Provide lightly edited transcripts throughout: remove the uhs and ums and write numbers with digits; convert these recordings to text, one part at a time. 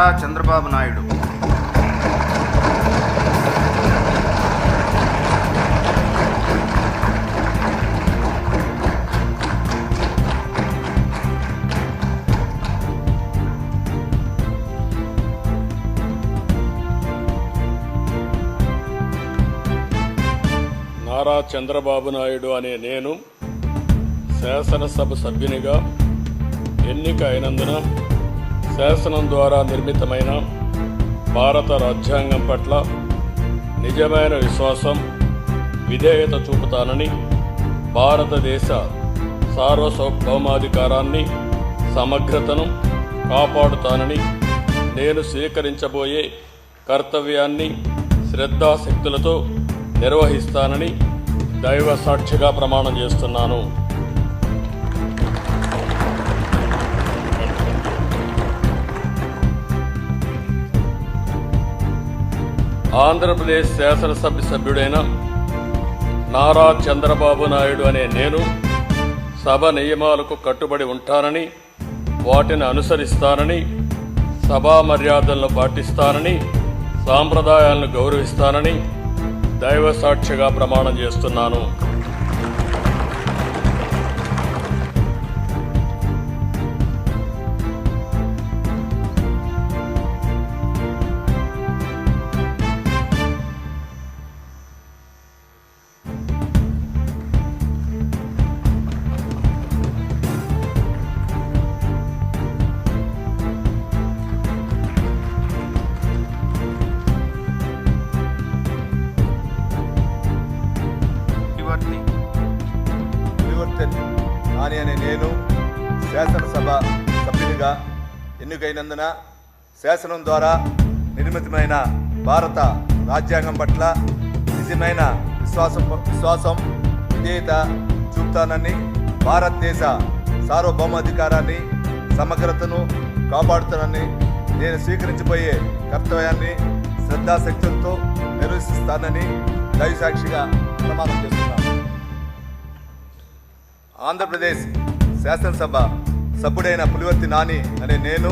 నారా చంద్రబాబు నాయుడు నారా చంద్రబాబు నాయుడు అనే నేను శాసనసభ సభ్యునిగా ఎన్నిక అయినందున శాసనం ద్వారా నిర్మితమైన భారత రాజ్యాంగం పట్ల నిజమైన విశ్వాసం, విధేయత చూపుతానని, భారతదేశ సార్వభౌమాధికారాన్ని, సమగ్రతను కాపాడుతానని, నేను స్వీకరించబోయే కర్తవ్యాన్ని శ్రద్ధాశక్తులతో నిర్వహిస్తానని దైవ సాక్షిగా ప్రమాణం చేస్తున్నాను. ఆంధ్రప్రదేశ్ శాసనసభ సభ్యుడైన నారా చంద్రబాబు నాయుడు అనే నేను సభ నియమాలకు కట్టుబడి ఉంటానని, వాటిని అనుసరిస్తానని, సభా మర్యాదలను పాటిస్తానని, సాంప్రదాయాలను గౌరవిస్తానని దైవ సాక్షిగా ప్రమాణం చేస్తున్నాను. నాని అనే నేను శాసనసభ సభ్యునిగా ఎన్నికైనందున శాసనం ద్వారా నిర్మితమైన భారత రాజ్యాంగం పట్ల నిజమైన విశ్వాసం, విధేయత చూపుతానని, భారతదేశ సార్వభౌమాధికారాన్ని, సమగ్రతను కాపాడుతానని, నేను స్వీకరించబోయే కర్తవ్యాన్ని శ్రద్ధాశక్తులతో నిర్వహిస్తానని దైవసాక్షిగా ప్రమాణం చేస్తున్నాను. ఆంధ్రప్రదేశ్ శాసనసభ సభ్యుడైన పులివర్తి నాని అనే నేను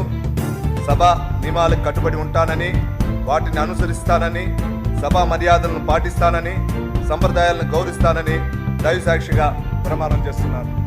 సభ నియమాలకు కట్టుబడి ఉంటానని, వాటిని అనుసరిస్తానని, సభా మర్యాదలను పాటిస్తానని, సంప్రదాయాలను గౌరవిస్తానని దైవసాక్షిగా ప్రమాణం చేస్తున్నాను.